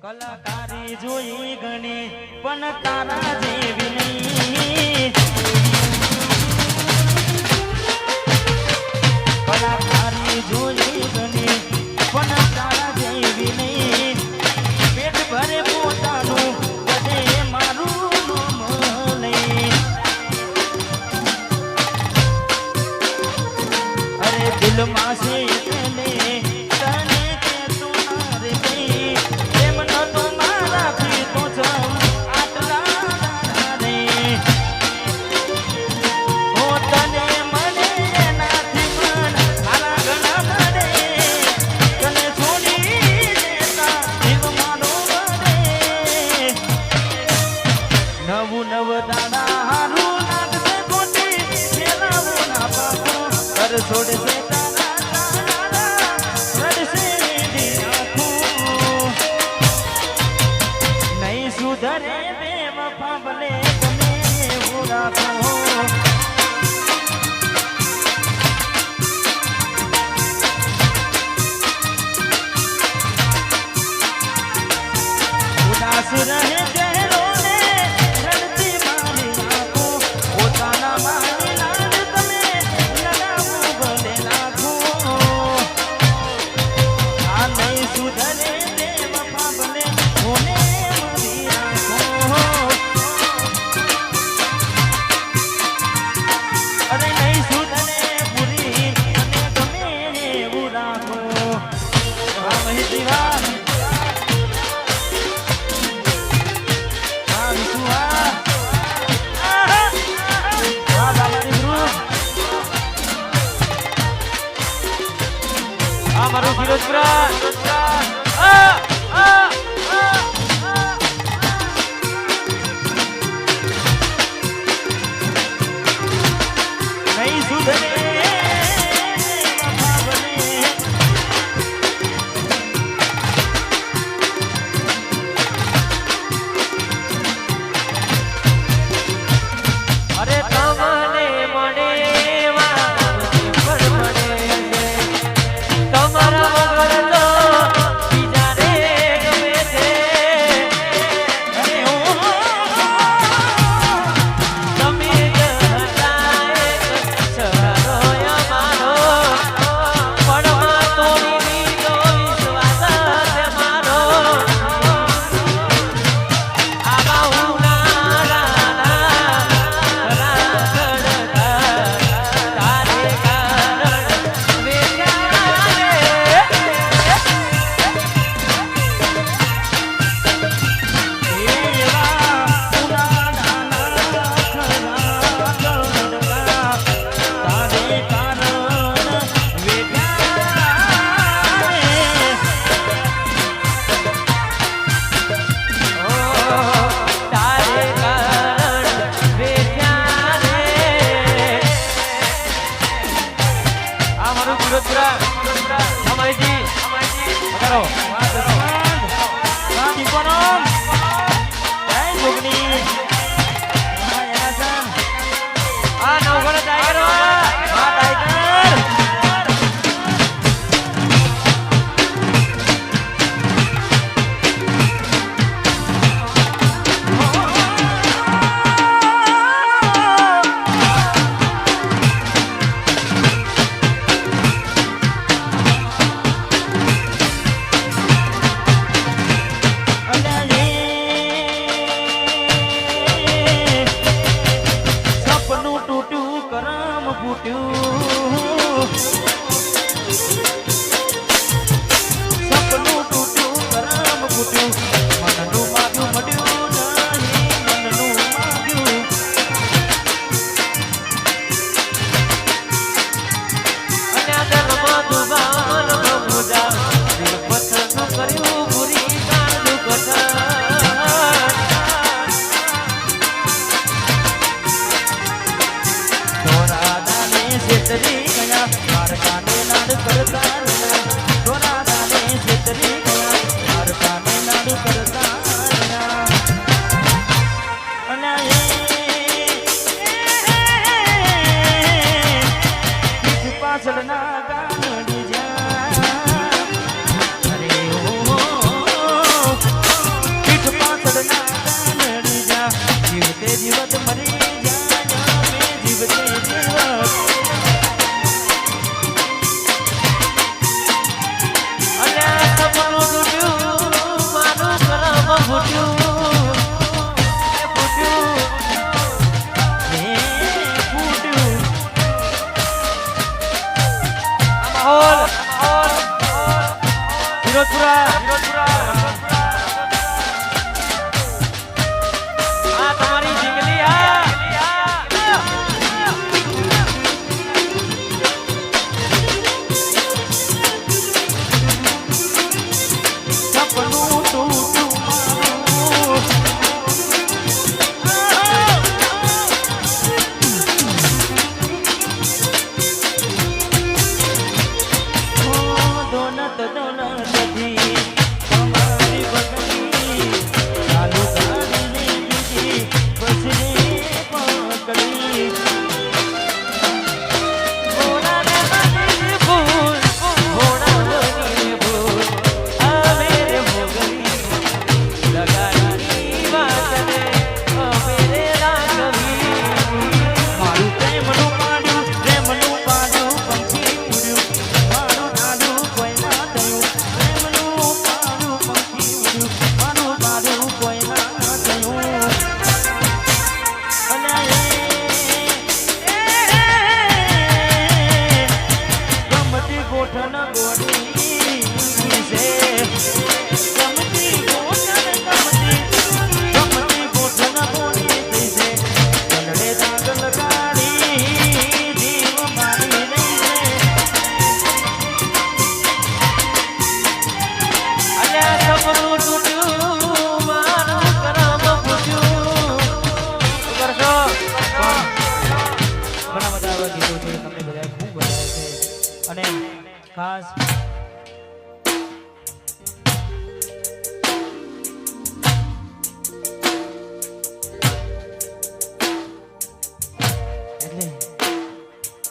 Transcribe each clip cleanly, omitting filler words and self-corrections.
કલાકારી જોઈ ગણી પણ તારા જેવી નહીં. કલાકારી જોઈ ગણી પણ તારા જેવી નહીં. પેટ ભરે પોતાનું બધે મારું નામ લઈ. અરે દિલમાં છે તને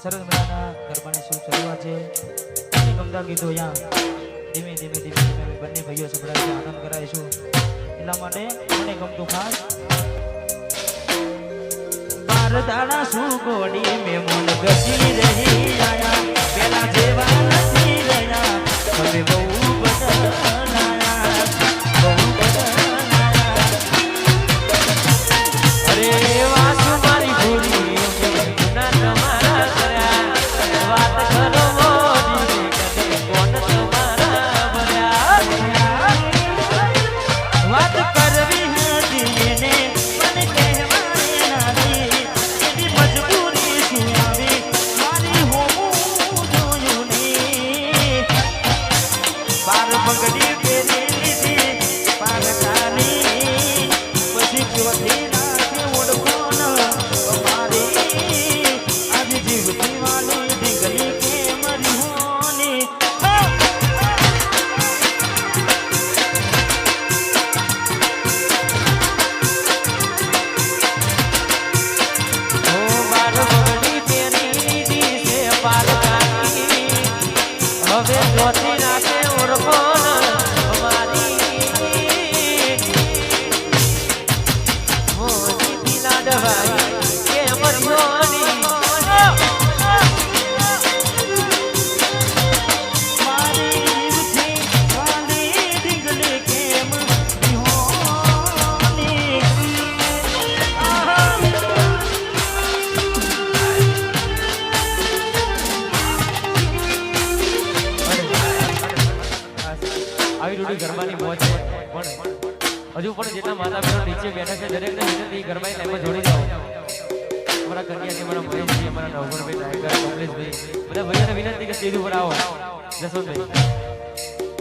સરસ મજાના ગરબાની શું શરૂઆત છે અને ગમતા ગીતો અહીંયા ધીમે ધીમે ધીમે ધીમે અમે બંને ભાઈઓ સંભળાવી આનંદ કરાવીશું એટલા માટે મને ગમતું ખાસ બાર દાડા શું ગોડી મેં મન ગજી રહી આયા પેલા જેવા નથી રહ્યા હવે બહુ બદલાયા બહુ બદલાયા અરે વાસુ મારી ભૂરી ના તમારા કર્યા વાત કરો મોજી કદે કોણ તમારા ભર્યા વાત કરવી હતી એને મને કહેવાય નાની એની મજબૂરી શું આવી મારી હોવું જોયું ને બાર પગડી પહેરી લીધી પારકાની પછી ક્યોથી રાખે ઓળખો ન મારી આજ જીવતી વાલી દીકરી કે મરી હોની ઓ બાર બગડી પેરી લીધી છે પારકાની હવે જોતી નાખે ઓળખો અમારી મોજી પીલા દવાઈ કે મરજોની મારી જીવથી વાલી દીકરી કેમ મરી હોની આવી રૂડી ગરબાની મોજ છે પણ હજુ પણ જેટલા માતા બહેનો નીચે બેઠા છે દરેકને વિનંતી ગરબાની લાઈનમાં જોડી જાઓ અમારા કન્યાજી અમારા મયુરભાઈ અમારા નવગણભાઈ ટાઈગર કમલેશભાઈ બધા ભાઈઓને વિનંતી કે સ્ટેજ ઉપર આવો જસવંતભાઈ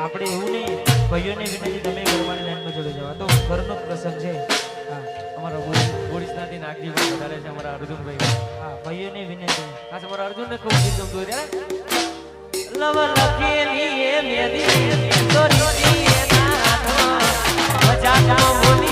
આપણે એવું નહીં ભાઈઓને વિનંતી તમે ગરબાની લાઈનમાં જોડી જાવ આ તો ઘરનો પ્રસંગ છે હા અમારા ઓડિશાથી નાગજી ભાઈ વધારે છે અમારા અર્જુનભાઈ હા ભાઈઓને વિનંતી ખાસ અમારા અર્જુનને ખૂબ ગીત ગમતું હોય લવ લખેલી એ મેદી દોરી ના મજા નો બોલી